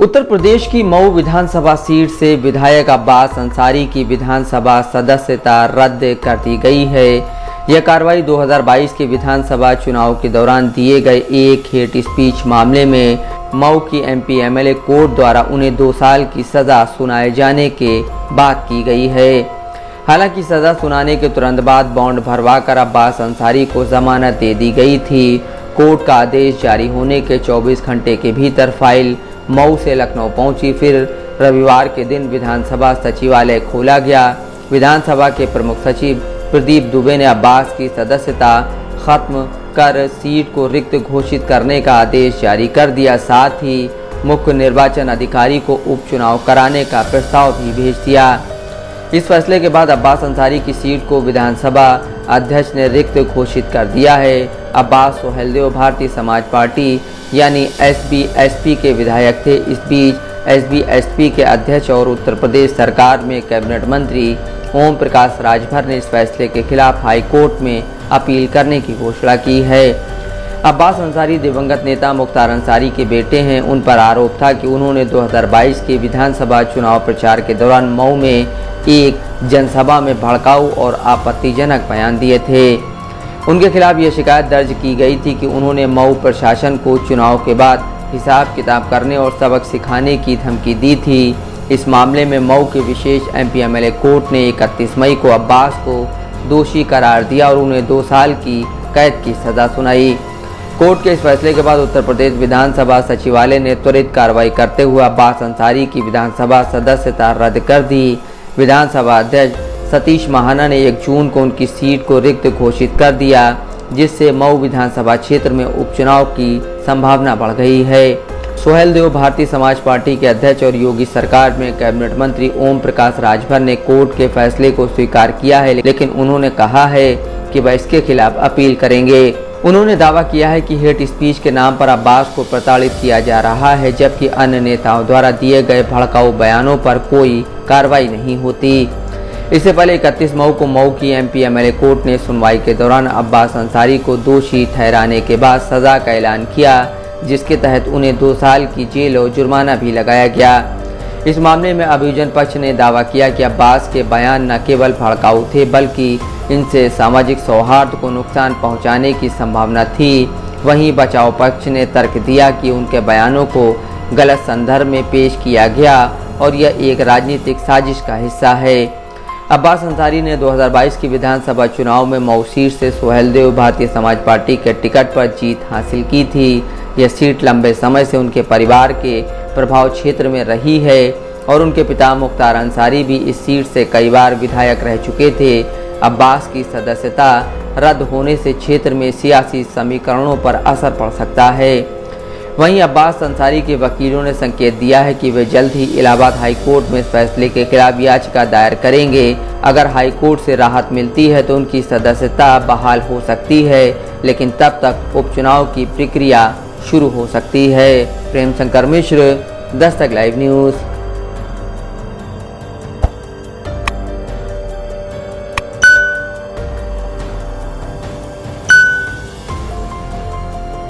उत्तर प्रदेश की मऊ विधानसभा सीट से विधायक अब्बास अंसारी की विधानसभा सदस्यता रद्द कर दी गई है। यह कार्रवाई 2022 के विधानसभा चुनाव के दौरान दिए गए एक हेट स्पीच मामले में मऊ की एमपी एमएलए कोर्ट द्वारा उन्हें 2 साल की सजा सुनाए जाने के बाद की गई है। हालांकि सजा सुनाने के तुरंत बाद बॉन्ड भरवाकर अब्बास अंसारी को जमानत दे दी गई थी। कोर्ट का आदेश जारी होने के 24 घंटे के भीतर फाइल मऊ से लखनऊ पहुंची। फिर रविवार के दिन विधानसभा सचिवालय खोला गया। विधानसभा के प्रमुख सचिव प्रदीप दुबे ने अब्बास की सदस्यता खत्म कर सीट को रिक्त घोषित करने का आदेश जारी कर दिया। साथ ही मुख्य निर्वाचन अधिकारी को उपचुनाव कराने का प्रस्ताव भी भेज दिया। इस फैसले के बाद अब्बास अंसारी की सीट को विधानसभा अध्यक्ष ने रिक्त घोषित कर दिया है। अब्बास सोहेलदेव भारतीय समाज पार्टी यानी एसबीएसपी के विधायक थे। इस बीच एसबीएसपी के अध्यक्ष और उत्तर प्रदेश सरकार में कैबिनेट मंत्री ओम प्रकाश राजभर ने इस फैसले के खिलाफ हाई कोर्ट में अपील करने की घोषणा की है। अब्बास अंसारी दिवंगत नेता मुख्तार अंसारी के बेटे हैं। उन पर आरोप था कि उन्होंने 2022 के विधानसभा चुनाव प्रचार के दौरान मऊ में एक जनसभा में भड़काऊ और आपत्तिजनक बयान दिए थे। उनके खिलाफ यह शिकायत दर्ज की गई थी कि उन्होंने मऊ प्रशासन को चुनाव के बाद हिसाब किताब करने और सबक सिखाने की धमकी दी थी। इस मामले में मऊ के विशेष एमपी एमएलए कोर्ट ने 31 मई को अब्बास को दोषी करार दिया और उन्हें 2 साल की कैद की सजा सुनाई। कोर्ट के इस फैसले के बाद उत्तर प्रदेश विधानसभा सचिवालय ने त्वरित कार्रवाई करते हुए अब्बास अंसारी की विधानसभा सदस्यता रद्द कर दी। विधानसभा अध्यक्ष सतीश महाना ने 1 जून को उनकी सीट को रिक्त घोषित कर दिया, जिससे मऊ विधानसभा क्षेत्र में उपचुनाव की संभावना बढ़ गई है। सोहेलदेव भारतीय समाज पार्टी के अध्यक्ष और योगी सरकार में कैबिनेट मंत्री ओम प्रकाश राजभर ने कोर्ट के फैसले को स्वीकार किया है, लेकिन उन्होंने कहा है कि वह इसके खिलाफ अपील करेंगे। उन्होंने दावा किया है कि हेट स्पीच के नाम पर अब्बास को प्रताड़ित किया जा रहा है, जबकि अन्य नेताओं द्वारा दिए गए भड़काऊ बयानों पर कोई कार्रवाई नहीं होती। इससे पहले 31 मई को मऊ की एमपी एमएलए कोर्ट ने सुनवाई के दौरान अब्बास अंसारी को दोषी ठहराने के बाद सजा का ऐलान किया, जिसके तहत उन्हें 2 साल की जेल और जुर्माना भी लगाया गया। इस मामले में अभियोजन पक्ष ने दावा किया कि अब्बास के बयान न केवल भड़काऊ थे, बल्कि इनसे सामाजिक सौहार्द को नुकसान पहुंचाने की संभावना थी। वहीं बचाव पक्ष ने तर्क दिया कि उनके बयानों को गलत संदर्भ में पेश किया गया और यह एक राजनीतिक साजिश का हिस्सा है। अब्बास अंसारी ने 2022 की विधानसभा चुनाव में मऊ सीट से सोहेलदेव भारतीय समाज पार्टी के टिकट पर जीत हासिल की थी। यह सीट लंबे समय से उनके परिवार के प्रभाव क्षेत्र में रही है और उनके पिता मुख्तार अंसारी भी इस सीट से कई बार विधायक रह चुके थे। अब्बास की सदस्यता रद्द होने से क्षेत्र में सियासी समीकरणों पर असर पड़ सकता है। वहीं अब्बास अंसारी के वकीलों ने संकेत दिया है कि वे जल्द ही इलाहाबाद हाई कोर्ट में इस फैसले के खिलाफ याचिका दायर करेंगे। अगर हाई कोर्ट से राहत मिलती है तो उनकी सदस्यता बहाल हो सकती है, लेकिन तब तक उपचुनाव की प्रक्रिया शुरू हो सकती है। Prem Shankar Mishra, Dastak live news.